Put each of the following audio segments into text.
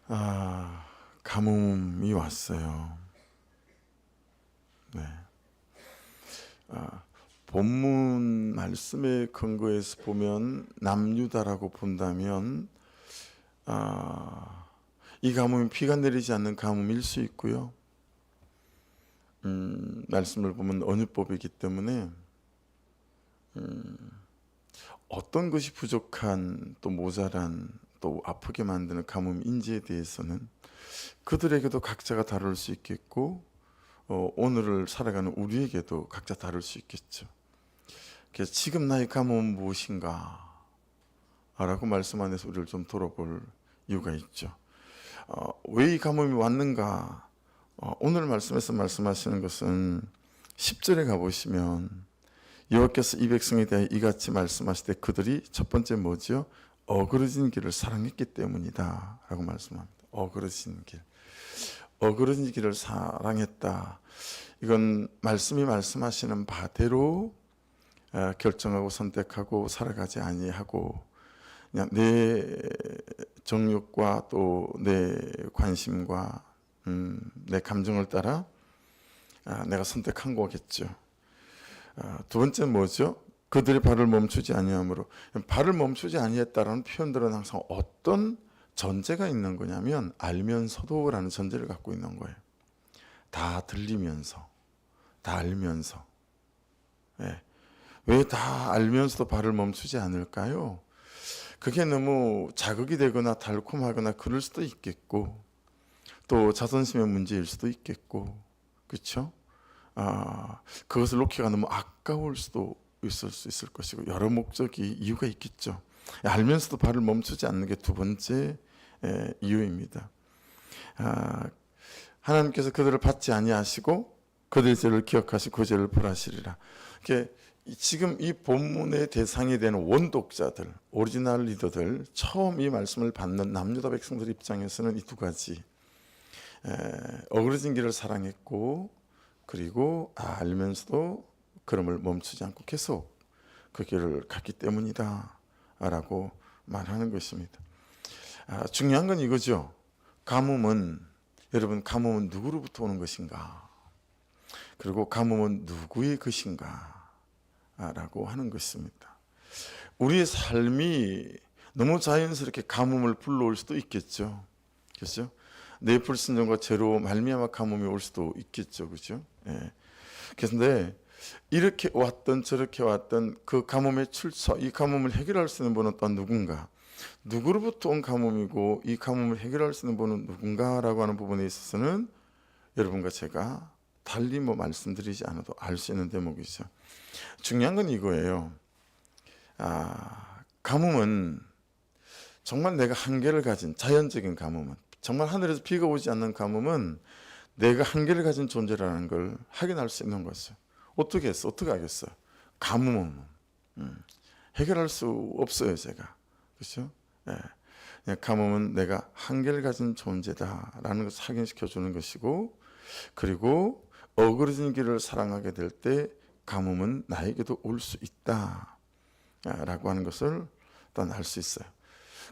아, 가뭄이 왔어요. 네. 아, 본문 말씀에 근거해서 보면 남유다라고 본다면 이 가뭄이 비가 내리지 않는 가뭄일 수 있고요. 말씀을 보면 언유법이기 때문에 어떤 것이 부족한 또 모자란 또 아프게 만드는 가뭄인지에 대해서는 그들에게도 각자가 다를 수 있겠고 오늘을 살아가는 우리에게도 각자 다를 수 있겠죠. 그래서 지금 나의 가뭄은 무엇인가? 라고 말씀 안에서 우리를 좀 돌아볼 이유가 있죠. 왜 이 가뭄이 왔는가? 오늘 말씀에서 말씀하시는 것은 10절에 가보시면 여호와께서 이 백성에 대해 이같이 말씀하실 때 그들이 첫 번째 뭐죠? 어그러진 길을 사랑했기 때문이다 라고 말씀합니다. 어그러진 길. 어그러진 길을 사랑했다. 이건 말씀이 말씀하시는 바대로 결정하고 선택하고 살아가지 아니하고 그냥 내 정욕과 또 내 관심과 내 감정을 따라 내가 선택한 거겠죠. 두 번째는 뭐죠? 그들의 발을 멈추지 아니함으로. 발을 멈추지 아니했다라는 표현들은 항상 어떤 전제가 있는 거냐면 알면서도 라는 전제를 갖고 있는 거예요. 다 들리면서, 다 알면서. 네. 왜 다 알면서도 발을 멈추지 않을까요? 그게 너무 자극이 되거나 달콤하거나 그럴 수도 있겠고 또 자존심의 문제일 수도 있겠고 그렇죠? 그것을 놓기가 너무 아까울 수도 있을 수 있을 것이고 여러 목적이 이유가 있겠죠. 알면서도 발을 멈추지 않는 게 두 번째 이유입니다. 하나님께서 그들을 받지 아니하시고 그들의 죄를 기억하시고 그 죄를 벌하시리라. 지금 이 본문의 대상이 되는 원독자들, 오리지널 리더들, 처음 이 말씀을 받는 남유다 백성들 입장에서는 이 두 가지, 어그러진 길을 사랑했고 그리고 알면서도 걸음을 멈추지 않고 계속 그 길을 갔기 때문이다 라고 말하는 것입니다. 중요한 건 이거죠. 여러분 가뭄은 누구로부터 오는 것인가? 그리고 가뭄은 누구의 것인가? 라고 하는 것입니다. 우리의 삶이 너무 자연스럽게 가뭄을 불러올 수도 있겠죠. 그렇죠? 내 불순종과 죄로 말미암아 가뭄이 올 수도 있겠죠. 그렇죠? 예. 그런데 이렇게 왔던 저렇게 왔던 그 가뭄의 출처, 이 가뭄을 해결할 수 있는 분은 또한 누군가? 누구로부터 온 가뭄이고 이 가뭄을 해결할 수 있는 분은 누군가라고 하는 부분에 있어서는 여러분과 제가 달리 말씀드리지 않아도 알 수 있는 대목이죠. 중요한 건 이거예요. 가뭄은 정말 내가 한계를 가진 자연적인 가뭄은 정말 하늘에서 비가 오지 않는 가뭄은 내가 한계를 가진 존재라는 걸 확인할 수 있는 거죠. 어떻게 하겠어요? 가뭄은 해결할 수 없어요, 제가. 그렇죠? 네. 가뭄은 내가 한계를 가진 존재다라는 것을 확인시켜 주는 것이고, 그리고 어그러진 길을 사랑하게 될 때 가뭄은 나에게도 올 수 있다 라고 하는 것을 일단 알 수 있어요.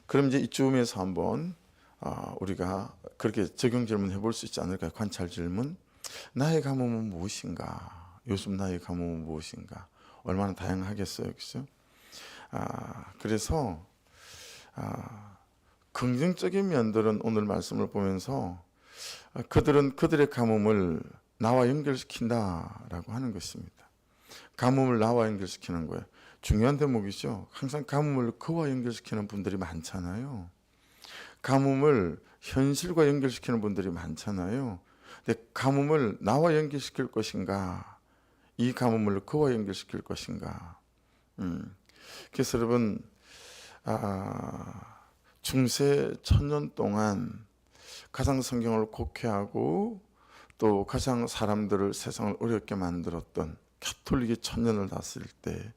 그럼 이제 이쯤에서 한번 우리가 그렇게 적용 질문 해볼 수 있지 않을까요? 관찰 질문. 나의 가뭄은 무엇인가? 요즘 나의 가뭄은 무엇인가? 얼마나 다양하겠어요, 그렇죠? 그래서 긍정적인 면들은 오늘 말씀을 보면서 그들은 그들의 가뭄을 나와 연결시킨다라고 하는 것입니다. 가뭄을 나와 연결시키는 거예요. 중요한 대목이죠. 항상 가뭄을 그와 연결시키는 분들이 많잖아요. 가뭄을 현실과 연결시키는 분들이 많잖아요. 근데 가뭄을 나와 연결시킬 것인가? 이 가뭄을 그와 연결시킬 것인가? 그래서 여러분 중세 1000년 동안 가장 성경을 곡해하고 또 가장 사람들을 세상을 어렵게 만들었던 가톨릭이 1000년을 다스릴 때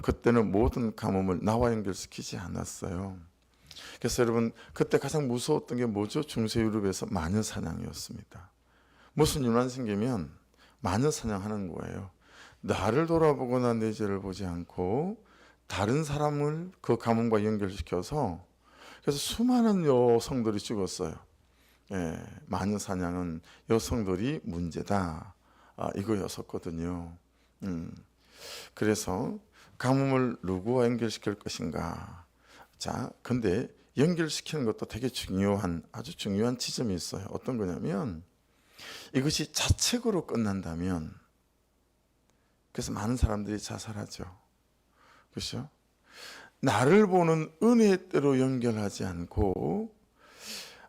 그때는 모든 가뭄을 나와 연결시키지 않았어요. 그래서 여러분 그때 가장 무서웠던 게 뭐죠? 중세 유럽에서 마녀 사냥이었습니다. 무슨 일만 생기면 마녀 사냥하는 거예요. 나를 돌아보거나 내 죄를 보지 않고 다른 사람을 그 가뭄과 연결시켜서 그래서 수많은 여성들이 죽었어요. 예, 마녀 사냥은 여성들이 문제다. 이거였었거든요. 그래서 가뭄을 누구와 연결시킬 것인가? 자, 근데 연결시키는 것도 되게 아주 중요한 지점이 있어요. 어떤 거냐면 이것이 자책으로 끝난다면, 그래서 많은 사람들이 자살하죠. 그렇죠? 나를 보는 은혜의 때로 연결하지 않고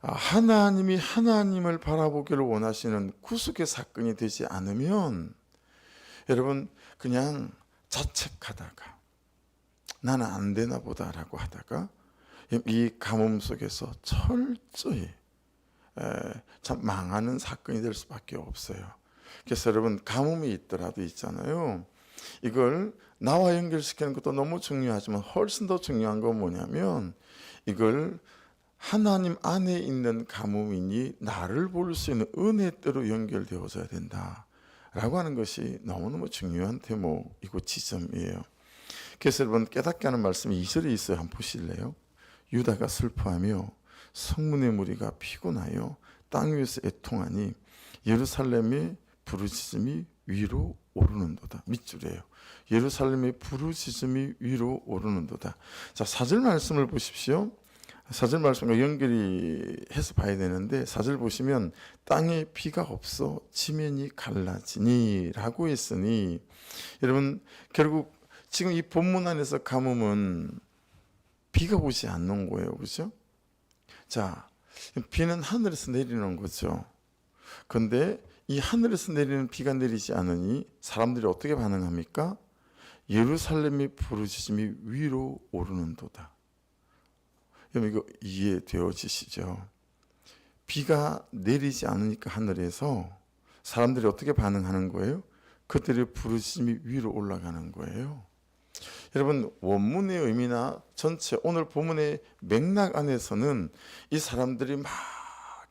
하나님이 하나님을 바라보기를 원하시는 구속의 사건이 되지 않으면 여러분 그냥 자책하다가 나는 안 되나 보다라고 하다가 이 가뭄 속에서 철저히 참 망하는 사건이 될 수밖에 없어요. 그래서 여러분 가뭄이 있더라도 있잖아요. 이걸 나와 연결시키는 것도 너무 중요하지만 훨씬 더 중요한 건 뭐냐면 이걸 하나님 안에 있는 가뭄이니 나를 볼 수 있는 은혜대로 연결되어져야 된다라고 하는 것이 너무너무 중요한 대목이고 지점이에요. 그래서 여러분 깨닫게 하는 말씀이 2절에 있어요. 한번 보실래요? 유다가 슬퍼하며 성문의 무리가 피곤하여 땅 위에서 애통하니 예루살렘의 부르짖음이 위로 오르는도다. 밑줄이에요. 예루살렘의 부르짖음이 위로 오르는도다. 자, 4절 말씀을 보십시오. 4절 말씀과 연결이 해서 봐야 되는데 4절 보시면 땅에 비가 없어 지면이 갈라지니 라고 했으니 여러분 결국 지금 이 본문 안에서 가뭄은 비가 오지 않는 거예요. 그렇죠? 자, 비는 하늘에서 내리는 거죠. 그런데 이 하늘에서 내리는 비가 내리지 않으니 사람들이 어떻게 반응합니까? 예루살렘의 부르짖음이 위로 오르는도다. 여러분 이거 이해되어지시죠? 비가 내리지 않으니까 하늘에서 사람들이 어떻게 반응하는 거예요? 그들의 부르짖음이 위로 올라가는 거예요. 여러분 원문의 의미나 전체 오늘 본문의 맥락 안에서는 이 사람들이 막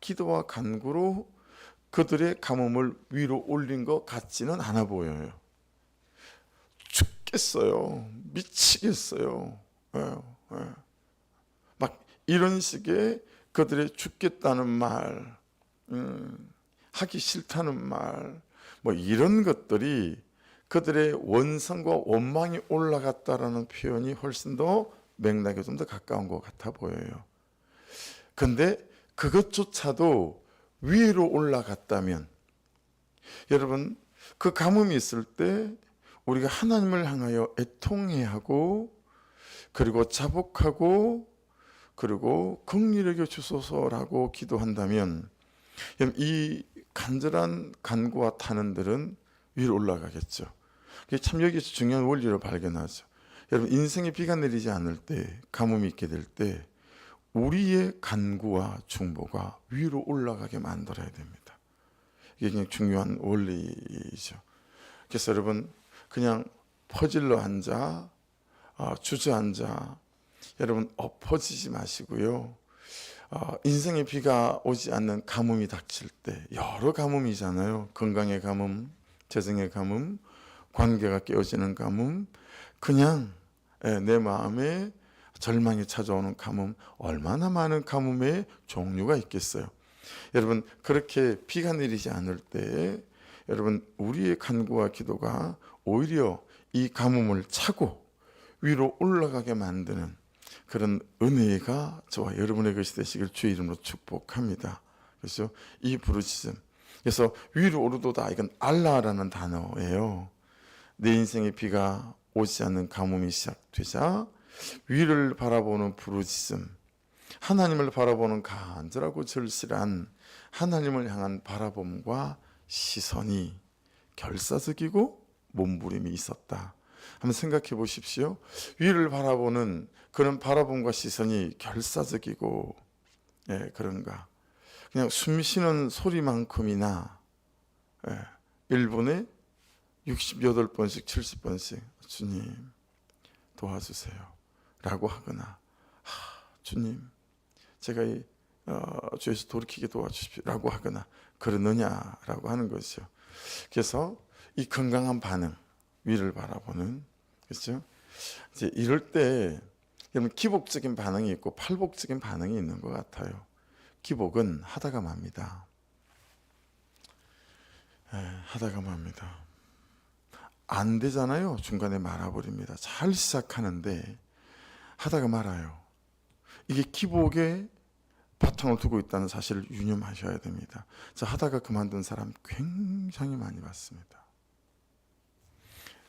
기도와 간구로 그들의 가뭄을 위로 올린 것 같지는 않아 보여요. 죽겠어요. 미치겠어요. 막 이런 식의 그들의 죽겠다는 말, 하기 싫다는 말, 뭐 이런 것들이 그들의 원성과 원망이 올라갔다라는 표현이 훨씬 더 맥락에 좀 더 가까운 것 같아 보여요. 근데 그것조차도 위로 올라갔다면 여러분 그 가뭄이 있을 때 우리가 하나님을 향하여 애통해야 하고 그리고 자복하고 그리고 긍휼히 여겨 주소서라고 기도한다면 이 간절한 간구와 탄원들은 위로 올라가겠죠. 참 여기서 중요한 원리를 발견하죠. 여러분 인생에 비가 내리지 않을 때 가뭄이 있게 될 때 우리의 간구와 중보가 위로 올라가게 만들어야 됩니다. 이게 그냥 중요한 원리죠. 그래서 여러분 그냥 퍼질러 앉아 주저앉아 여러분 엎어지지 마시고요. 인생에 비가 오지 않는 가뭄이 닥칠 때 여러 가뭄이잖아요. 건강의 가뭄, 재정의 가뭄, 관계가 깨어지는 가뭄, 그냥 내 마음에 절망이 찾아오는 가뭄, 얼마나 많은 가뭄의 종류가 있겠어요. 여러분 그렇게 비가 내리지 않을 때 여러분 우리의 간구와 기도가 오히려 이 가뭄을 차고 위로 올라가게 만드는 그런 은혜가 저와 여러분의 것이 되시길 주의 이름으로 축복합니다. 그래서 이 부르짖음, 그래서 위로 오르도다, 이건 알라라는 단어예요. 내 인생에 비가 오지 않는 가뭄이 시작되자 위를 바라보는 부르짖음, 하나님을 바라보는 간절하고 절실한 하나님을 향한 바라봄과 시선이 결사적이고 몸부림이 있었다. 한번 생각해 보십시오. 위를 바라보는 그런 바라봄과 시선이 결사적이고 그런가? 그냥 숨쉬는 소리만큼이나 1분에 68번씩 70번씩 주님 도와주세요 라고 하거나 주님 제가 주에서 돌이키게 도와주십시오 라고 하거나 그러느냐라고 하는 것이죠. 그래서 이 건강한 반응, 위를 바라보는, 그렇죠? 이제 이럴 때 여러분 기복적인 반응이 있고 팔복적인 반응이 있는 것 같아요. 기복은 하다가 맙니다. 하다가 맙니다. 안 되잖아요. 중간에 말아버립니다. 잘 시작하는데 하다가 말아요. 이게 기복에 바탕을 두고 있다는 사실을 유념하셔야 됩니다. 자, 하다가 그만둔 사람 굉장히 많이 봤습니다.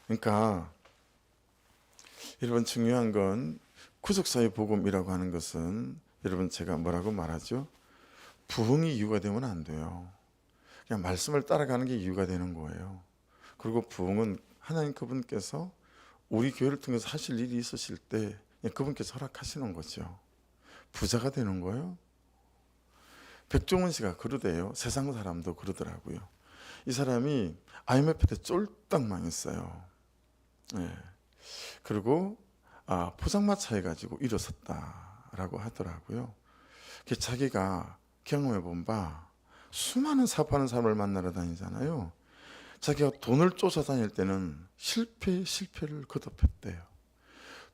그러니까 여러분 중요한 건 구속사의 복음이라고 하는 것은 여러분 제가 뭐라고 말하죠? 부흥이 이유가 되면 안 돼요. 그냥 말씀을 따라가는 게 이유가 되는 거예요. 그리고 부흥은 하나님 그분께서 우리 교회를 통해서 하실 일이 있으실 때 그분께서 허락하시는 거죠. 부자가 되는 거예요. 백종원 씨가 그러대요. 세상 사람도 그러더라고요. 이 사람이 IMF 때 쫄딱 망했어요. 그리고 포장마차 해가지고 일어섰다라고 하더라고요. 자기가 경험해 본 바 수많은 사업하는 사람을 만나러 다니잖아요. 자기가 돈을 쫓아다닐 때는 실패를 거듭했대요.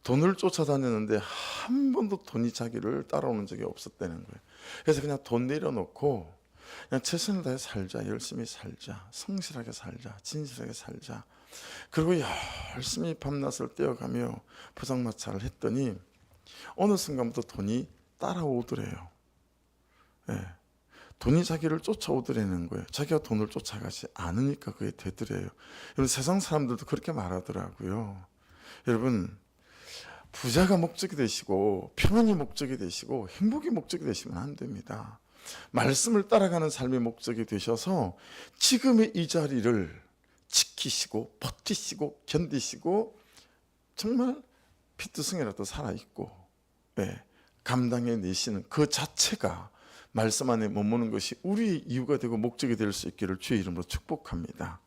돈을 쫓아다녔는데 한 번도 돈이 자기를 따라오는 적이 없었다는 거예요. 그래서 그냥 돈 내려놓고 그냥 최선을 다해 살자, 열심히 살자, 성실하게 살자, 진실하게 살자. 그리고 열심히 밤낮을 떼어가며 포장마차를 했더니 어느 순간부터 돈이 따라오더래요. 돈이 자기를 쫓아오더라는 거예요. 자기가 돈을 쫓아가지 않으니까 그게 되더래요. 여러분 세상 사람들도 그렇게 말하더라고요. 여러분 부자가 목적이 되시고 평안이 목적이 되시고 행복이 목적이 되시면 안 됩니다. 말씀을 따라가는 삶이 목적이 되셔서 지금의 이 자리를 지키시고 버티시고 견디시고 정말 피투성이라도 살아있고 감당해내시는 그 자체가 말씀 안에 머무는 것이 우리의 이유가 되고 목적이 될 수 있기를 주의 이름으로 축복합니다.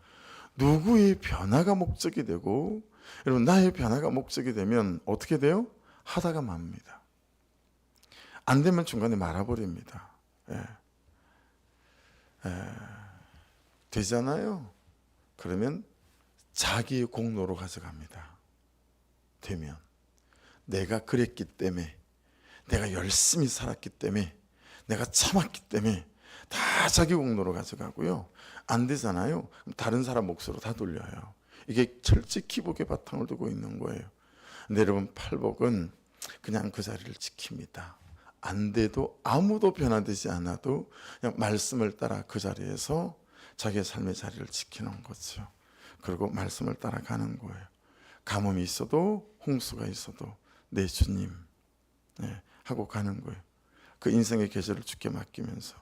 누구의 변화가 목적이 되고 여러분 나의 변화가 목적이 되면 어떻게 돼요? 하다가 맙니다. 안 되면 중간에 말아버립니다. 되잖아요. 그러면 자기의 공로로 가져갑니다. 되면 내가 그랬기 때문에 내가 열심히 살았기 때문에 내가 참았기 때문에 다 자기 공로로 가져가고요. 안 되잖아요. 다른 사람 몫으로 다 돌려요. 이게 철저히 기복의 바탕을 두고 있는 거예요. 근데 여러분 팔복은 그냥 그 자리를 지킵니다. 안 돼도 아무도 변화되지 않아도 그냥 말씀을 따라 그 자리에서 자기의 삶의 자리를 지키는 거죠. 그리고 말씀을 따라가는 거예요. 가뭄이 있어도 홍수가 있어도 내 주님 하고 가는 거예요. 그 인생의 계절을 주께 맡기면서.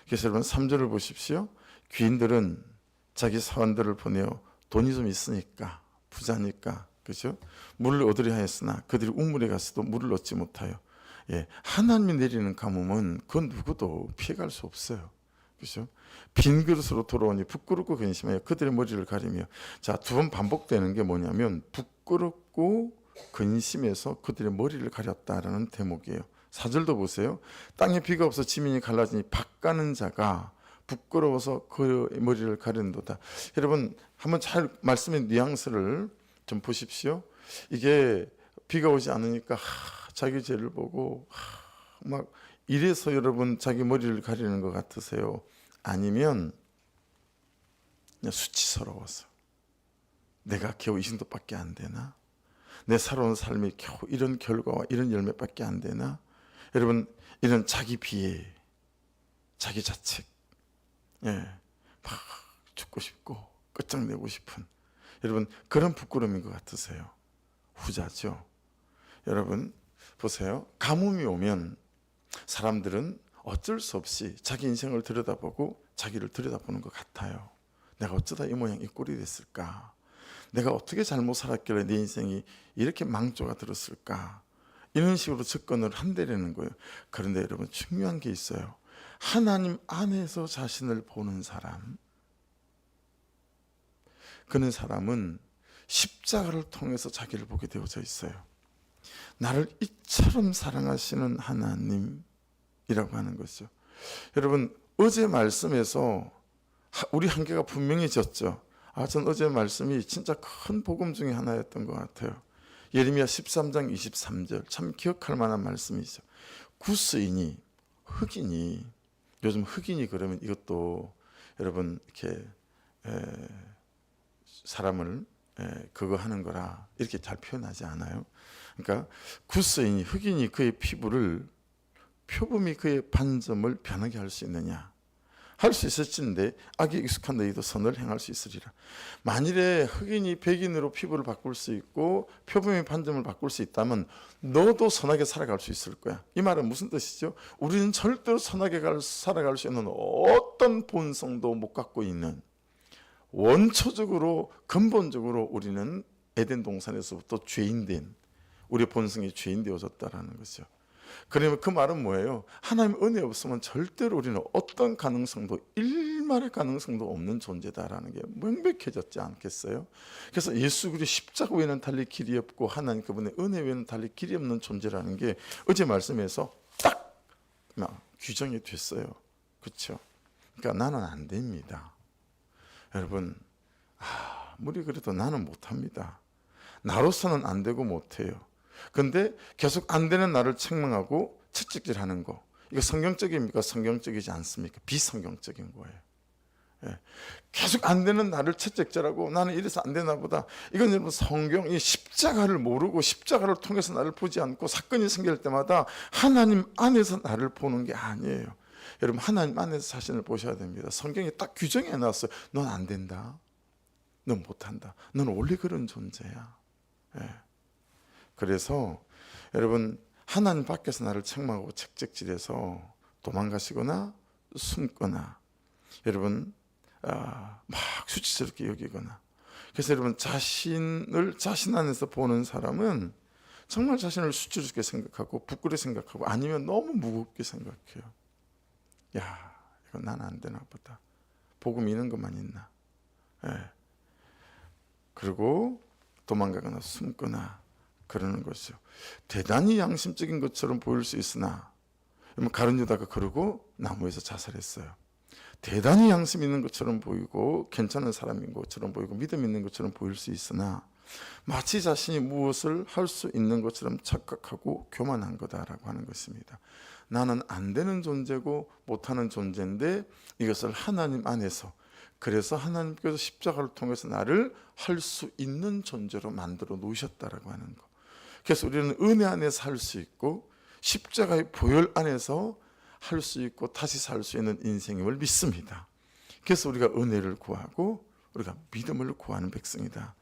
그래서 여러분 3절을 보십시오. 귀인들은 자기 사원들을 보내어 돈이 좀 있으니까 부자니까 그죠? 물을 얻으려 하였으나 그들이 우물에 가서도 물을 얻지 못하여. 하나님이 내리는 가뭄은 그 누구도 피해갈 수 없어요. 그죠? 빈 그릇으로 돌아오니 부끄럽고 근심하여 그들의 머리를 가리며. 자, 두 번 반복되는 게 뭐냐면 부끄럽고 근심해서 그들의 머리를 가렸다라는 대목이에요. 4절도 보세요. 땅에 비가 없어 지면이 갈라지니 밭 가는 자가 부끄러워서 그 머리를 가린도다. 여러분 한번 잘 말씀의 뉘앙스를 좀 보십시오. 이게 비가 오지 않으니까 자기 죄를 보고 막 이래서 여러분 자기 머리를 가리는 것 같으세요? 아니면 그냥 수치스러워서 내가 겨우 이 정도밖에 안 되나? 내 살아온 삶이 겨우 이런 결과와 이런 열매밖에 안 되나? 여러분 이런 자기 비애, 자기 자책, 막 죽고 싶고 끝장내고 싶은 여러분 그런 부끄러움인 것 같으세요? 후자죠. 여러분 보세요. 가뭄이 오면 사람들은 어쩔 수 없이 자기 인생을 들여다보고 자기를 들여다보는 것 같아요. 내가 어쩌다 이 모양 이 꼴이 됐을까? 내가 어떻게 잘못 살았길래 내 인생이 이렇게 망조가 들었을까? 이런 식으로 접근을 한다는 거예요. 그런데 여러분 중요한 게 있어요. 하나님 안에서 자신을 보는 사람, 그런 사람은 십자가를 통해서 자기를 보게 되어져 있어요. 나를 이처럼 사랑하시는 하나님이라고 하는 거죠. 여러분 어제 말씀에서 우리 한계가 분명해졌죠. 전 어제 말씀이 진짜 큰 복음 중에 하나였던 것 같아요. 예레미야 13장 23절 참 기억할 만한 말씀이죠. 구스인이 흑인이 요즘 흑인이 그러면 이것도 여러분 이렇게 사람을 그거 하는 거라 이렇게 잘 표현하지 않아요. 그러니까 구스인이 흑인이 그의 피부를 표범이 그의 반점을 변하게 할 수 있느냐? 할 수 있을진데 악에 익숙한 너희도 선을 행할 수 있으리라. 만일에 흑인이 백인으로 피부를 바꿀 수 있고 표범의 반점을 바꿀 수 있다면 너도 선하게 살아갈 수 있을 거야. 이 말은 무슨 뜻이죠? 우리는 절대로 선하게 살아갈 수 있는 어떤 본성도 못 갖고 있는, 원초적으로 근본적으로 우리는 에덴 동산에서부터 죄인된, 우리의 본성이 죄인 되어졌다라는 것이죠. 그러면 그 말은 뭐예요? 하나님 은혜 없으면 절대로 우리는 어떤 가능성도, 일말의 가능성도 없는 존재다라는 게 명백해졌지 않겠어요? 그래서 예수 그리스도 십자가 외에는 달리 길이 없고 하나님 그분의 은혜 외에는 달리 길이 없는 존재라는 게 어제 말씀에서 딱 규정이 됐어요. 그렇죠? 그러니까 나는 안 됩니다. 여러분, 아무리 그래도 나는 못합니다. 나로서는 안 되고 못해요. 근데 계속 안 되는 나를 책망하고 채찍질하는 거, 이거 성경적입니까? 성경적이지 않습니까? 비성경적인 거예요. 예. 계속 안 되는 나를 채찍질하고 나는 이래서 안 되나 보다. 이건 여러분 성경, 이 십자가를 모르고 십자가를 통해서 나를 보지 않고 사건이 생길 때마다 하나님 안에서 나를 보는 게 아니에요. 여러분 하나님 안에서 자신을 보셔야 됩니다. 성경이 딱 규정해 놨어요. 넌 안 된다. 넌 못한다. 넌 원래 그런 존재야. 예. 그래서 여러분 하나님 밖에서 나를 책망하고 채찍질해서 도망가시거나 숨거나 여러분 막 수치스럽게 여기거나, 그래서 여러분 자신 안에서 보는 사람은 정말 자신을 수치스럽게 생각하고 부끄럽게 생각하고 아니면 너무 무겁게 생각해요. 야, 이건 난 안 되나 보다. 복음 있는 것만 있나. 예. 그리고 도망가거나 숨거나 그러는 것이죠. 대단히 양심적인 것처럼 보일 수 있으나, 가룟 유다가 그러고 나무에서 자살했어요. 대단히 양심 있는 것처럼 보이고 괜찮은 사람인 것처럼 보이고 믿음 있는 것처럼 보일 수 있으나 마치 자신이 무엇을 할 수 있는 것처럼 착각하고 교만한 거다라고 하는 것입니다. 나는 안 되는 존재고 못하는 존재인데 이것을 하나님 안에서, 그래서 하나님께서 십자가를 통해서 나를 할 수 있는 존재로 만들어 놓으셨다라고 하는 거. 그래서 우리는 은혜 안에서 할 수 있고 십자가의 보혈 안에서 할 수 있고 다시 살 수 있는 인생임을 믿습니다. 그래서 우리가 은혜를 구하고 우리가 믿음을 구하는 백성이다.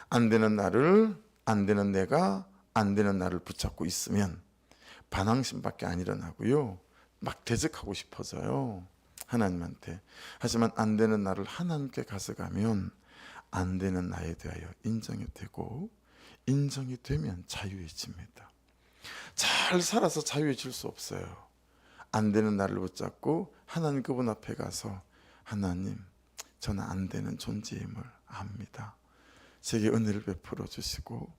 안 되는 나를, 안 되는 내가, 안 되는 나를 붙잡고 있으면 반항심밖에 안 일어나고요. 막 대적하고 싶어져요. 하나님한테. 하지만 안 되는 나를 하나님께 가져가면 안 되는 나에 대하여 인정이 되고, 인정이 되면 자유해집니다. 잘 살아서 자유해질 수 없어요. 안 되는 나를 붙잡고 하나님 그분 앞에 가서 하나님, 저는 안 되는 존재임을 압니다. 제게 은혜를 베풀어 주시고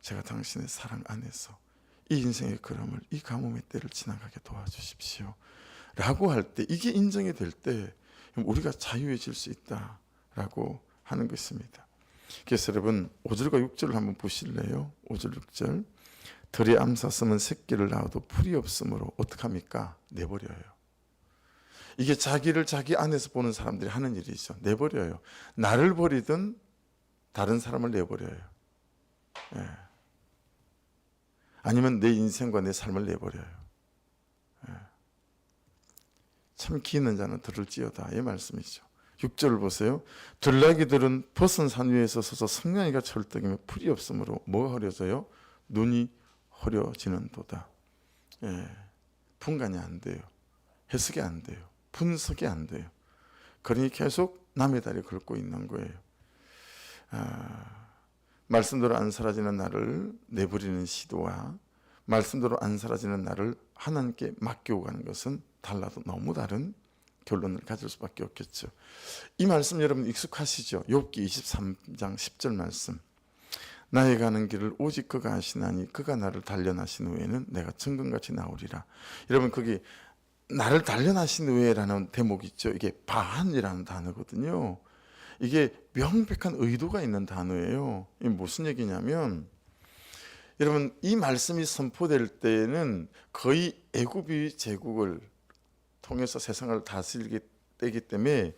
제가 당신의 사랑 안에서 이 인생의 걸음을, 이 가뭄의 때를 지나가게 도와주십시오 라고 할 때, 이게 인정이 될 때 우리가 자유해질 수 있다라고 하는 것입니다. 그래서 여러분 5절과 6절을 한번 보실래요? 5절 6절. 들의 암사슴은 새끼를 낳아도 풀이 없으므로 어떡합니까? 내버려요. 이게 자기를 자기 안에서 보는 사람들이 하는 일이죠. 내버려요. 나를 버리든 다른 사람을 내버려요. 예. 아니면 내 인생과 내 삶을 내버려요. 예. 참 기는 자는 들을지어다, 이 말씀이죠. 6절을 보세요. 들나귀들은 벗은 산 위에서 서서 성냥이가 철떡이며 풀이 없으므로 뭐가 흐려져요? 눈이 흐려지는도다. 예. 분간이 안 돼요. 해석이 안 돼요. 분석이 안 돼요. 그러니 계속 남의 다리 긁고 있는 거예요. 말씀대로 안 사라지는 나를 내버리는 시도와 말씀대로 안 사라지는 나를 하나님께 맡기고 가는 것은 달라도 너무 다른 결론을 가질 수밖에 없겠죠. 이 말씀 여러분 익숙하시죠? 욥기 23장 10절 말씀. 나의 가는 길을 오직 그가 아시나니 그가 나를 단련하신 후에는 내가 정금같이 나오리라. 여러분 거기 나를 단련하신 후에라는 대목이 있죠. 이게 바한이라는 단어거든요. 이게 명백한 의도가 있는 단어예요. 이게 무슨 얘기냐면 여러분 이 말씀이 선포될 때에는 거의 애굽이 제국을 통해서 세상을 다스리기 때이기 때문에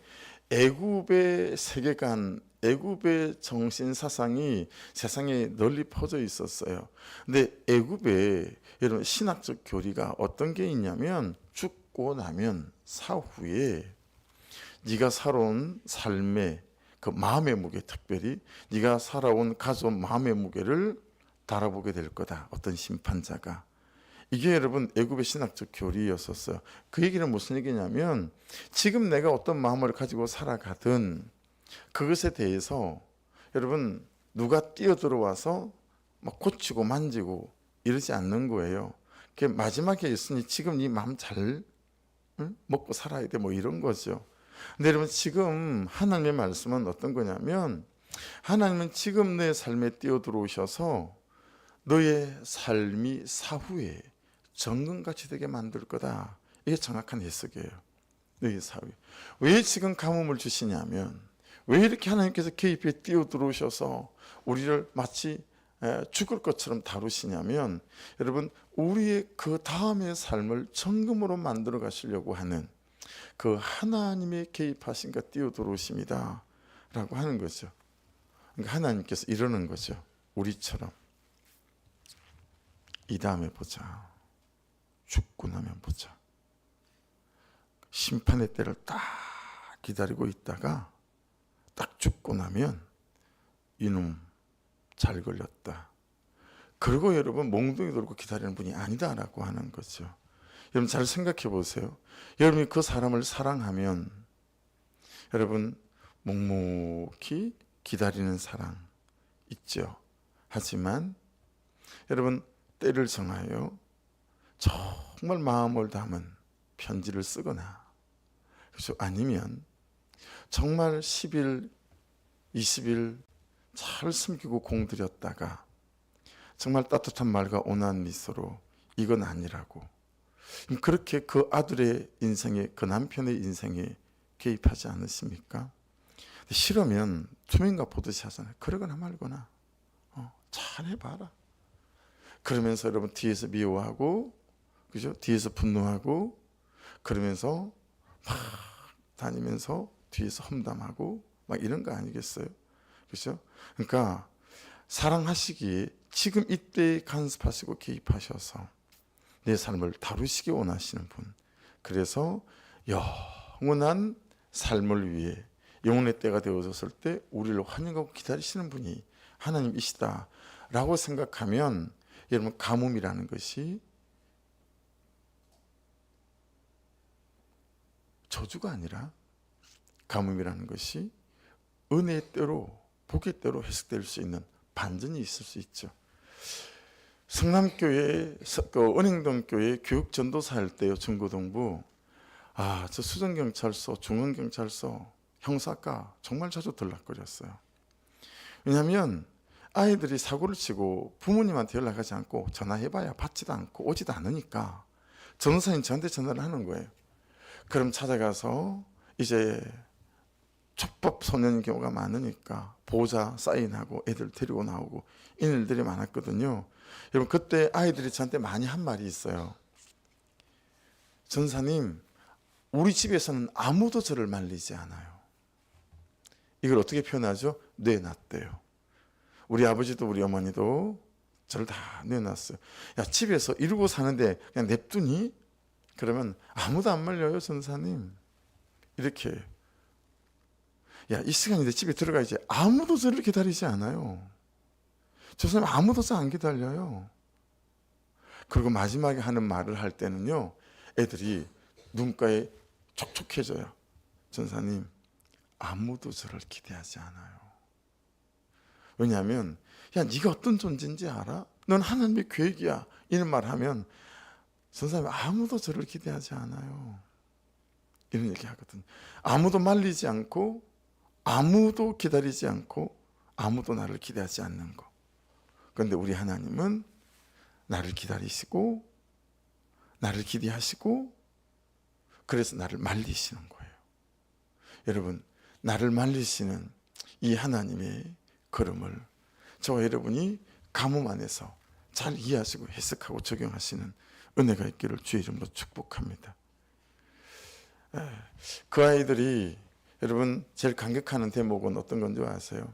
애굽의 세계관, 애굽의 정신 사상이 세상에 널리 퍼져 있었어요. 근데 애굽에 여러분 신학적 교리가 어떤 게 있냐면 죽고 나면 사후에 네가 살아온 삶의 그 마음의 무게, 특별히 네가 살아온 가져온 마음의 무게를 달아보게 될 거다. 어떤 심판자가. 이게 여러분 애굽의 신학적 교리였었어요. 그 얘기는 무슨 얘기냐면 지금 내가 어떤 마음을 가지고 살아가든 그것에 대해서 여러분 누가 뛰어들어와서 막 고치고 만지고 이러지 않는 거예요. 그게 마지막에 있으니 지금 네 마음 잘 먹고 살아야 돼 뭐 이런 거죠. 근데 여러분 지금 하나님의 말씀은 어떤 거냐면 하나님은 지금 내 삶에 뛰어들어오셔서 너의 삶이 사후에 정금같이 되게 만들 거다. 이게 정확한 해석이에요. 너의 사후에. 왜 지금 가뭄을 주시냐면 왜 이렇게 하나님께서 개입해 뛰어들어오셔서 우리를 마치 죽을 것처럼 다루시냐면 여러분 우리의 그 다음의 삶을 정금으로 만들어 가시려고 하는 그 하나님의 개입하신가 뛰어들어오십니다 라고 하는 거죠. 그러니까 하나님께서 이러는 거죠. 우리처럼 이 다음에 보자. 죽고 나면 보자. 심판의 때를 딱 기다리고 있다가 딱 죽고 나면 이놈 잘 걸렸다. 그리고 여러분 몽둥이 들고 기다리는 분이 아니다라고 하는 거죠. 여러분 잘 생각해 보세요. 여러분이 그 사람을 사랑하면 여러분 묵묵히 기다리는 사랑 있죠. 하지만 여러분 때를 정하여 정말 마음을 담은 편지를 쓰거나 그렇죠? 아니면 정말 10일, 20일 잘 숨기고 공들였다가 정말 따뜻한 말과 온화한 미소로 이건 아니라고 그렇게 그 아들의 인생에 그 남편의 인생에 개입하지 않으십니까? 싫으면 투명과 보듯이 하잖아요. 그러거나 말거나 잘 해봐라. 그러면서 여러분 뒤에서 미워하고 그죠? 뒤에서 분노하고 그러면서 막 다니면서 뒤에서 험담하고 막 이런 거 아니겠어요? 그죠? 그러니까 사랑하시기에 지금 이때 간섭하시고 개입하셔서 내 삶을 다루시기 원하시는 분. 그래서 영원한 삶을 위해 영혼의 때가 되어졌을 때 우리를 환영하고 기다리시는 분이 하나님이시다라고 생각하면 여러분 가뭄이라는 것이 저주가 아니라 가뭄이라는 것이 은혜의 때로 복의 때로 해석될 수 있는 반전이 있을 수 있죠. 성남교회 은행동교회 교육전도사 할 때요. 중고등부 저 수정경찰서 중앙경찰서 형사과 정말 자주 들락거렸어요. 왜냐하면 아이들이 사고를 치고 부모님한테 연락하지 않고 전화해봐야 받지도 않고 오지도 않으니까 전도사님 저한테 전화를 하는 거예요. 그럼 찾아가서 이제 촉법 소년인 경우가 많으니까 보호자 사인하고 애들 데리고 나오고 이런 일들이 많았거든요. 여러분 그때 아이들이 저한테 많이 한 말이 있어요. 전사님 우리 집에서는 아무도 저를 말리지 않아요. 이걸 어떻게 표현하죠? 뇌놨대요. 우리 아버지도 우리 어머니도 저를 다 뇌놨어요. 야 집에서 이러고 사는데 그냥 냅두니? 그러면 아무도 안 말려요 전사님. 이렇게 야 이 시간인데 집에 들어가야지. 아무도 저를 기다리지 않아요. 저 사람 아무도 저 안 기다려요. 그리고 마지막에 하는 말을 할 때는요 애들이 눈가에 촉촉해져요. 전사님 아무도 저를 기대하지 않아요. 왜냐하면 야 네가 어떤 존재인지 알아? 넌 하나님의 계획이야. 이런 말 하면 전사님 아무도 저를 기대하지 않아요. 이런 얘기 하거든. 아무도 말리지 않고 아무도 기다리지 않고 아무도 나를 기대하지 않는 거. 그런데 우리 하나님은 나를 기다리시고 나를 기대하시고 그래서 나를 말리시는 거예요. 여러분 나를 말리시는 이 하나님의 걸음을 저와 여러분이 가뭄 안에서 잘 이해하시고 해석하고 적용하시는 은혜가 있기를 주의 이름으로 축복합니다. 그 아이들이 여러분 제일 감격하는 대목은 어떤 건지 아세요?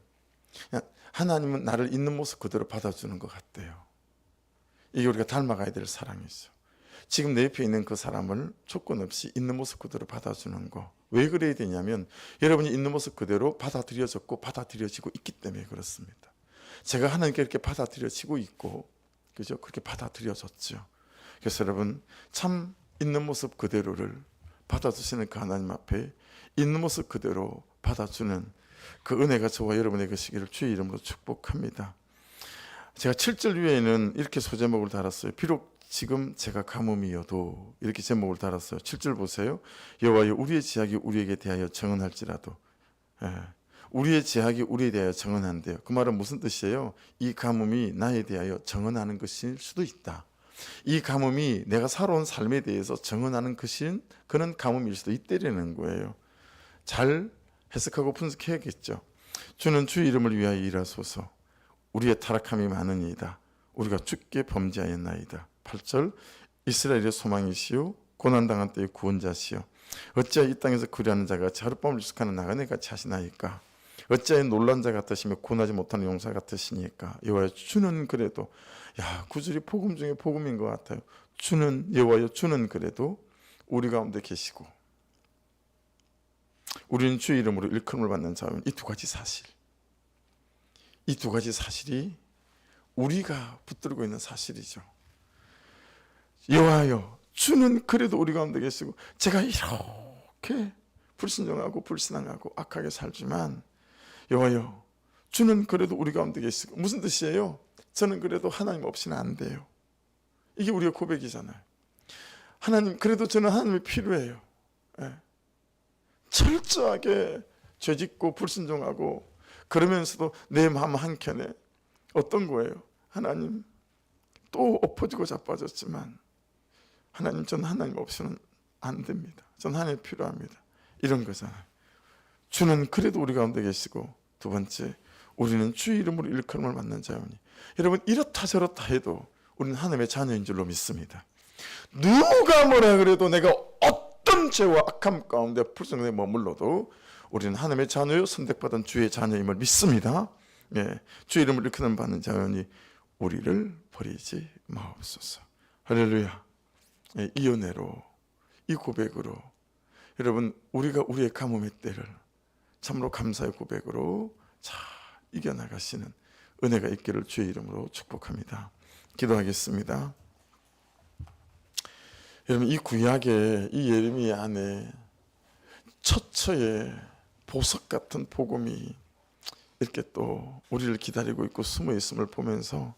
하나님은 나를 있는 모습 그대로 받아주는 것 같대요. 이게 우리가 닮아가야 될 사랑이죠. 지금 내 옆에 있는 그 사람을 조건 없이 있는 모습 그대로 받아주는 거. 왜 그래야 되냐면 여러분이 있는 모습 그대로 받아들여졌고 받아들여지고 있기 때문에 그렇습니다. 제가 하나님께 이렇게 받아들여지고 있고, 그죠? 그렇게 받아들여졌죠. 그래서 여러분 참 있는 모습 그대로를 받아주시는 그 하나님 앞에 있는 모습 그대로 받아주는 그 은혜가 저와 여러분의 것이기를 주의 이름으로 축복합니다. 제가 7절 위에는 이렇게 소제목을 달았어요. 비록 지금 제가 가뭄이어도, 이렇게 제목을 달았어요. 7절 보세요. 여호와여 우리의 제약이 우리에게 대하여 정언할지라도. 우리의 제약이 우리에 대하여 정언한대요. 그 말은 무슨 뜻이에요? 이 가뭄이 나에 대하여 정언하는 것일 수도 있다. 이 가뭄이 내가 살아온 삶에 대해서 정언하는 것인 그런 가뭄일 수도 있다는 거예요. 잘 해석하고 분석해야겠죠. 주는 주의 이름을 위하여 일하소서. 우리의 타락함이 많으니이다. 우리가 주께 범죄하였나이다. 8절 이스라엘의 소망이시오 고난당한 때의 구원자시오 어찌하여 이 땅에서 구려하는 자가 하룻밤을 유숙하는 나그네같이 하시나이까. 어찌하여 놀란 자 같으시며 구원하지 못하는 용사 같으시니까. 여호와여 주는 그래도, 구절이 복음 중에 복음인 것 같아요. 주는, 여호와여 주는 그래도 우리 가운데 계시고 우리는 주의 이름으로 일컬음을 받는 자면 이 두 가지 사실, 이 두 가지 사실이 우리가 붙들고 있는 사실이죠. 여호와여 주는 그래도 우리 가운데 계시고, 제가 이렇게 불순종하고 불신앙하고 악하게 살지만 여호와여 주는 그래도 우리 가운데 계시고. 무슨 뜻이에요? 저는 그래도 하나님 없이는 안 돼요. 이게 우리의 고백이잖아요. 하나님, 그래도 저는 하나님이 필요해요. 철저하게 죄짓고 불순종하고 그러면서도 내 마음 한켠에 어떤 거예요? 하나님, 또 엎어지고 자빠졌지만 하나님, 전 하나님 없이는 안 됩니다. 전 하나님 필요합니다. 이런 거잖아요. 주는 그래도 우리 가운데 계시고, 두 번째, 우리는 주의 이름으로 일컬음을 받는 자오니. 여러분, 이렇다 저렇다 해도 우리는 하나님의 자녀인 줄로 믿습니다. 누가 뭐라 그래도, 내가 어떤 죄와 악함 가운데 불순종에 머물러도 우리는 하나님의 자녀요 선택받은 주의 자녀임을 믿습니다. 주의 이름을 일컬음 받는 자오니 우리를 버리지 마옵소서. 할렐루야. 이 은혜로, 이 고백으로 여러분, 우리가 우리의 가뭄의 때를 참으로 감사의 고백으로 잘 이겨나가시는 은혜가 있기를 주의 이름으로 축복합니다. 기도하겠습니다. 여러분, 이 구약의 이 예레미야 안에 처처의 보석 같은 복음이 이렇게 또 우리를 기다리고 있고 숨어 있음을 보면서,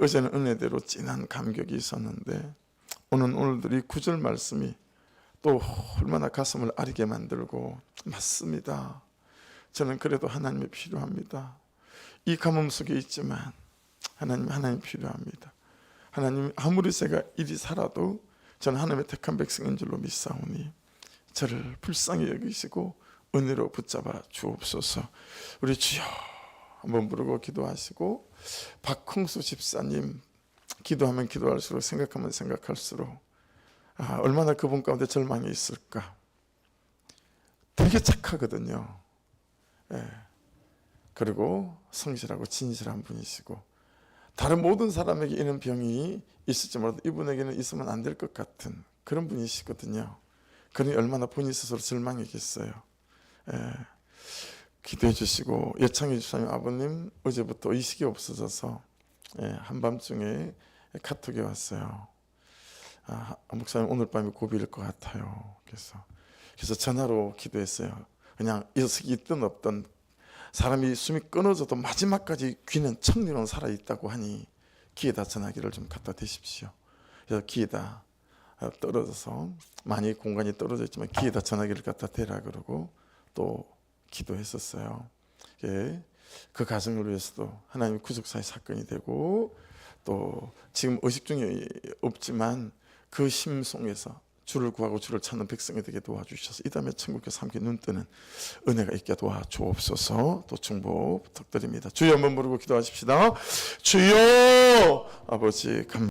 어제는 은혜대로 진한 감격이 있었는데 오늘도 이 9절 말씀이 또 얼마나 가슴을 아리게 만들고, 맞습니다. 저는 그래도 하나님이 필요합니다. 이 가뭄 속에 있지만 하나님 필요합니다. 하나님, 아무리 제가 이리 살아도 저는 하나님의 택한 백성인 줄로 믿사오니 저를 불쌍히 여기시고 은혜로 붙잡아 주옵소서. 우리 주여 한번 부르고 기도하시고, 박홍수 집사님 기도하면 기도할수록, 생각하면 생각할수록 얼마나 그분 가운데 절망이 있을까. 되게 착하거든요. 그리고 성실하고 진실한 분이시고, 다른 모든 사람에게 이런 병이 있을지 몰라도 이분에게는 있으면 안 될 것 같은 그런 분이시거든요. 그러니 얼마나 본인 스스로 절망이겠어요. 기도해 주시고, 예창희 집사님 아버님 어제부터 의식이 없어져서 한밤중에 카톡이 왔어요. 목사님 오늘 밤에 고비일 것 같아요. 그래서 전화로 기도했어요. 그냥 의식이 있든 없든 사람이 숨이 끊어져도 마지막까지 귀는 청리로 살아있다고 하니 귀에다 전화기를 좀 갖다 대십시오. 그래서 귀에다 떨어져서, 많이 공간이 떨어져 있지만 귀에다 전화기를 갖다 대라 그러고 또 기도했었어요. 그 가정을 위해서도 하나님의 구속사의 사건이 되고, 또 지금 의식 중에 없지만 그 심송에서 주를 구하고 주를 찾는 백성이 되게 도와주셔서 이 다음에 천국에서 함께 눈뜨는 은혜가 있게 도와주옵소서. 또 축복 부탁드립니다. 주여 한번 부르고 기도하십시다. 주여 아버지